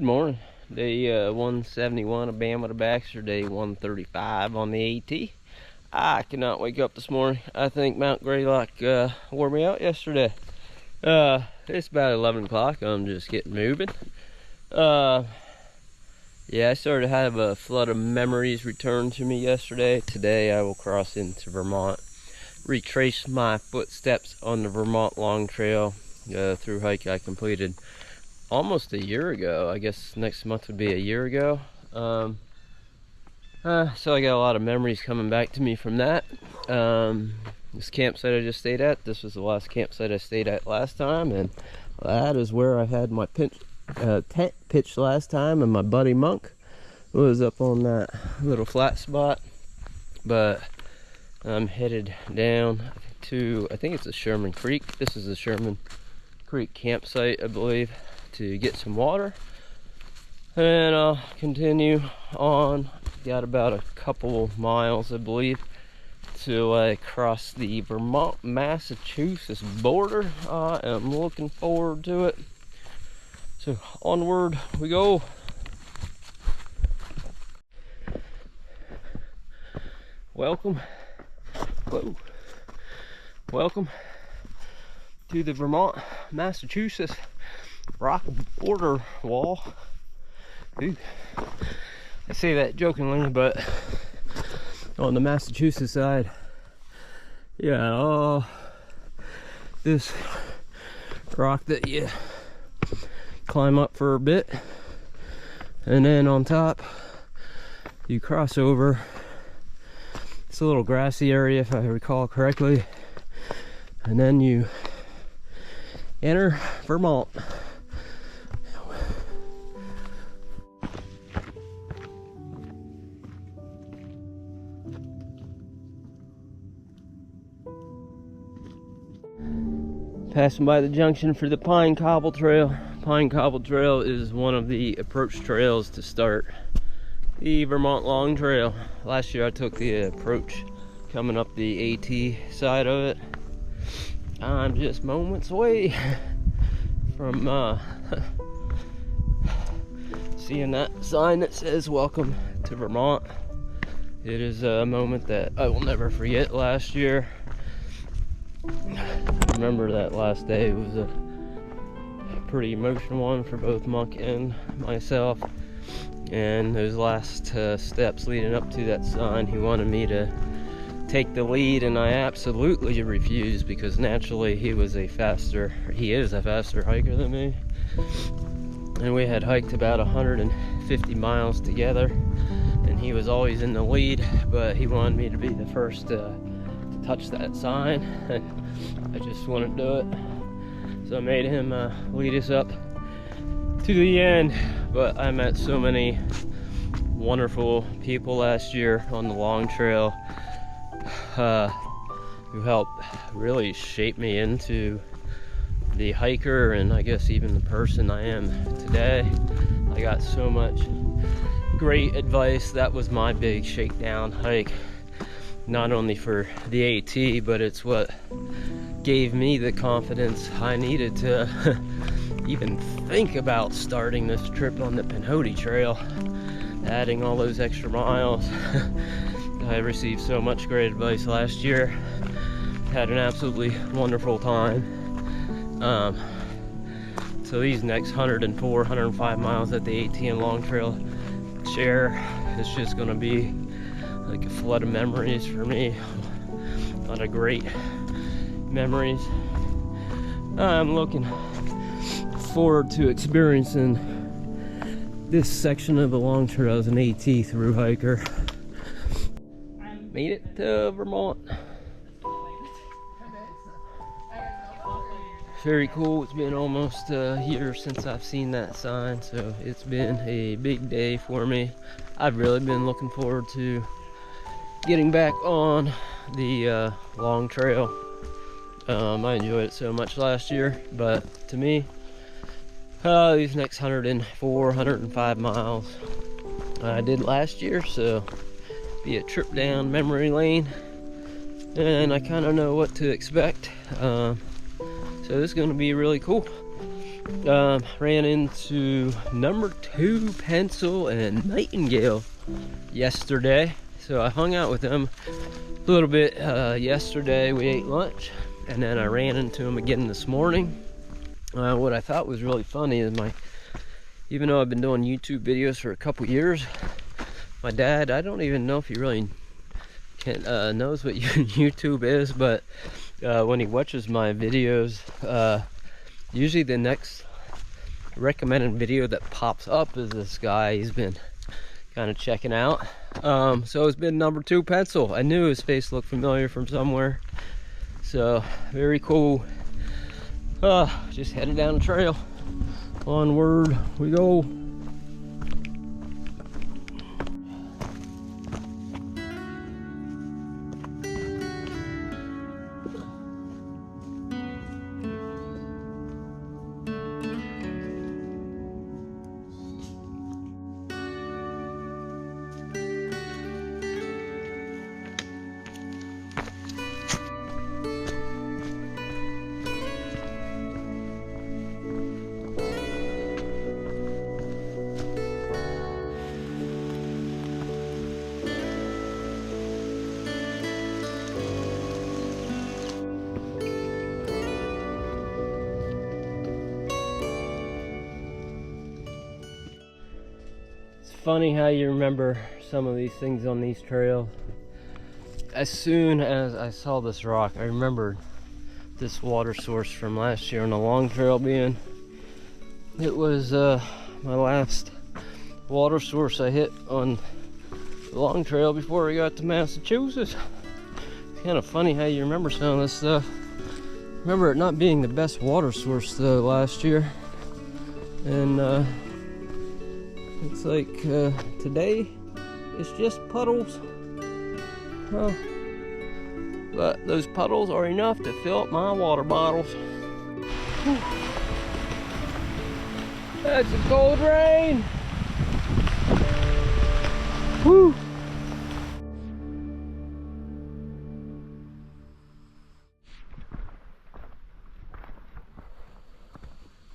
Good morning. Day 171 of Bam with a Baxter, day 135 on the AT. I cannot wake up this morning. I think Mount Greylock wore me out yesterday. It's about 11 o'clock. I'm just getting moving. Yeah, I started to have a flood of memories return to me yesterday. Today I will cross into Vermont, retrace my footsteps on the Vermont Long Trail through hike I completed almost a year ago. I guess next month would be a year ago. So I got a lot of memories coming back to me from that. This campsite I just stayed at, this was the last campsite I stayed at last time, and that is where I had my tent pitched last time, and my buddy Monk was up on that little flat spot. But I'm headed down to, I think it's the Sherman Creek. This is the Sherman Creek campsite, I believe, to get some water, and I'll continue on. Got about a couple miles, I believe, till I cross the Vermont-Massachusetts border. I am looking forward to it. So onward we go. Welcome to the Vermont-Massachusetts rock border wall. Ooh. I say that jokingly, but on the Massachusetts side, yeah, this rock that you climb up for a bit, and then on top you cross over. It's a little grassy area, if I recall correctly, and then you enter Vermont. Passing by the junction for the Pine Cobble Trail. Pine Cobble Trail is one of the approach trails to start the Vermont Long Trail. Last year I took the approach coming up the AT side of it. I'm just moments away from seeing that sign that says welcome to Vermont. It is a moment that I will never forget. Last year, I remember that last day was a pretty emotional one for both Monk and myself, and those last steps leading up to that sign, he wanted me to take the lead, and I absolutely refused, because naturally he is a faster hiker than me, and we had hiked about 150 miles together, and he was always in the lead, but he wanted me to be the first to touch that sign, and I just wouldn't do it. So I made him lead us up to the end. But I met so many wonderful people last year on the Long Trail who helped really shape me into the hiker, and I guess even the person I am today. I got so much great advice. That was my big shakedown hike, not only for the AT, but it's what gave me the confidence I needed to even think about starting this trip on the Pinhoti Trail, adding all those extra miles. I received so much great advice last year. Had an absolutely wonderful time. So these next 104, 105 miles that the AT and Long Trail share, it's just gonna be like a flood of memories for me. A lot of great memories. I'm looking forward to experiencing this section of the Long Trail as an AT through hiker. Made it to Vermont. Very cool. It's been almost a year since I've seen that sign, so it's been a big day for me. I've really been looking forward to getting back on the Long Trail. I enjoyed it so much last year, but to me, these next 104, 105 miles I did last year, so be a trip down memory lane, and I kind of know what to expect. So this is going to be really cool. Ran into number 2 Pencil and Nightingale yesterday, so I hung out with them a little bit yesterday. We ate lunch, and then I ran into them again this morning. What I thought was really funny is even though I've been doing YouTube videos for a couple years, my dad, I don't even know if he really knows what YouTube is, but when he watches my videos, usually the next recommended video that pops up is this guy he's been kind of checking out. So it's been number 2 Pencil. I knew his face looked familiar from somewhere, so very cool. Just headed down the trail. Onward we go. Funny how you remember some of these things on these trails. As soon as I saw this rock, I remembered this water source from last year on the long trail being. It was my last water source I hit on the long trail before I got to Massachusetts. It's kind of funny how you remember some of this stuff. Remember it not being the best water source though last year, and looks like today it's just puddles. But those puddles are enough to fill up my water bottles. Whew. That's a cold rain. Whew.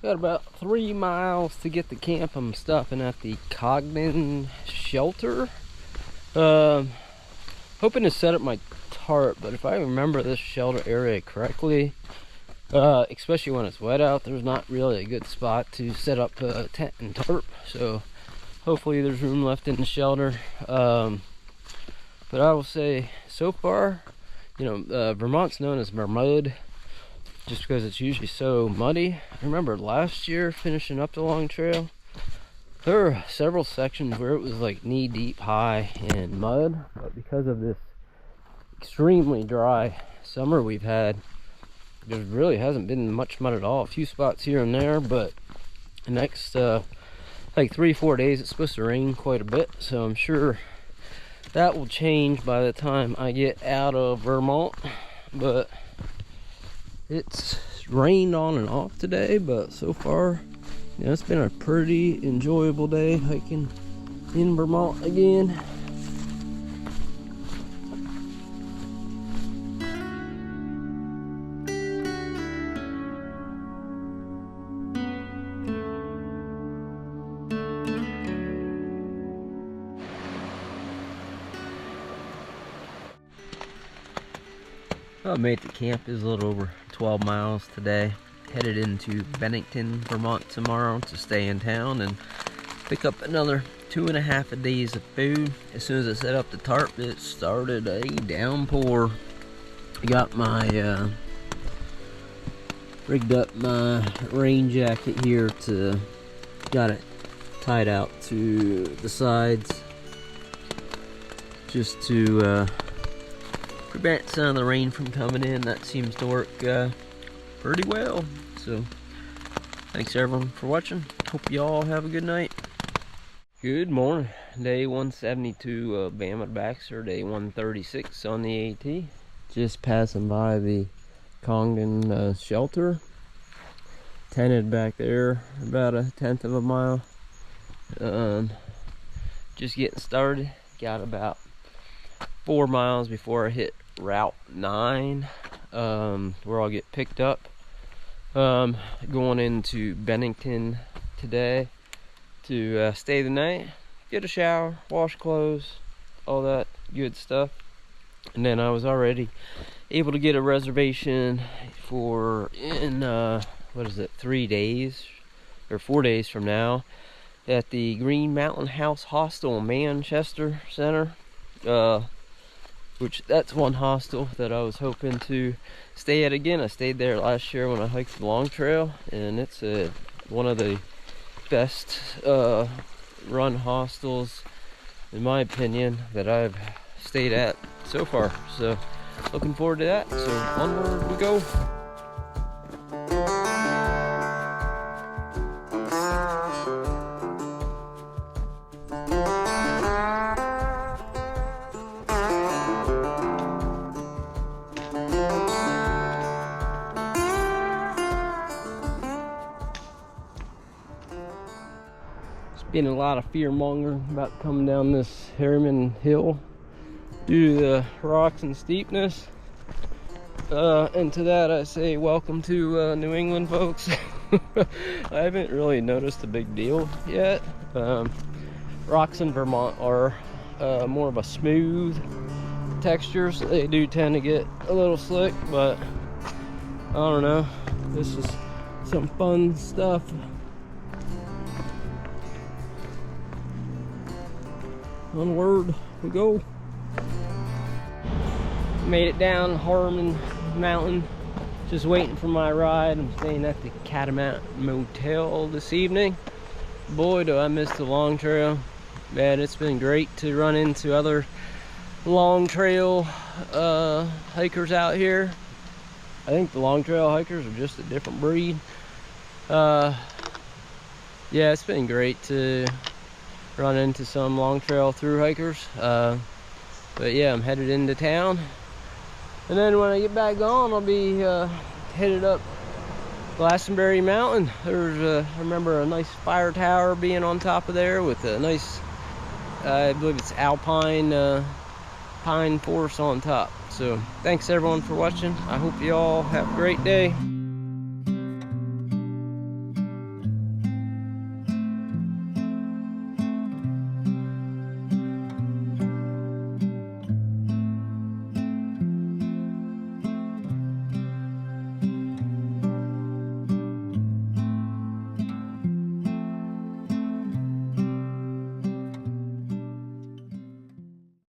Got about 3 miles to get to camp. I'm stopping at the Katahdin shelter. Hoping to set up my tarp, but if I remember this shelter area correctly, especially when it's wet out, there's not really a good spot to set up a tent and tarp. So hopefully there's room left in the shelter. But I will say, so far, Vermont's known as Vermont, just because it's usually so muddy. I remember last year finishing up the long trail, there were several sections where it was like knee deep high in mud, but because of this extremely dry summer we've had, there really hasn't been much mud at all. A few spots here and there, but the next like 3-4 days it's supposed to rain quite a bit, so I'm sure that will change by the time I get out of Vermont. But it's rained on and off today, but so far, it's been a pretty enjoyable day hiking in Vermont again. I made the camp. Is a little over 12 miles today. Headed into Bennington, Vermont tomorrow to stay in town and pick up another 2.5 days of food. As soon as I set up the tarp, it started a downpour. I got my rigged up my rain jacket here got it tied out to the sides just to prevent some of the rain from coming in. That seems to work pretty well. So thanks everyone for watching. Hope you all have a good night. Good morning. Day 172 of Bama Baxter, day 136 on the AT. Just passing by the Katahdin shelter. Tented back there about 1/10 of a mile. Just getting started. Got about 4 miles before I hit Route 9, where I'll get picked up Going into Bennington today to stay the night, get a shower, wash clothes, all that good stuff. And then I was already able to get a reservation for in 3 days or 4 days from now at the Green Mountain House Hostel in Manchester Center, which that's one hostel that I was hoping to stay at again. I stayed there last year when I hiked the Long Trail, and it's one of the best run hostels in my opinion that I've stayed at so far. So looking forward to that. So onward we go. Been a lot of fear mongering about coming down this Harriman Hill due to the rocks and steepness, and to that I say welcome to New England, folks. I haven't really noticed a big deal yet. Rocks in Vermont are more of a smooth texture, so they do tend to get a little slick, but I don't know, this is some fun stuff. Onward we go. Made it down Harmon Mountain, just waiting for my ride. I'm staying at the Katahdin Motel this evening. Boy, do I miss the Long Trail. Man, it's been great to run into other Long Trail hikers out here. I think the Long Trail hikers are just a different breed. Yeah, it's been great to run into some Long Trail through hikers, but yeah, I'm headed into town, and then when I get back on, I'll be headed up Glastonbury Mountain. There's I remember a nice fire tower being on top of there with a nice, I believe it's alpine pine forest on top. So thanks everyone for watching. I hope you all have a great day.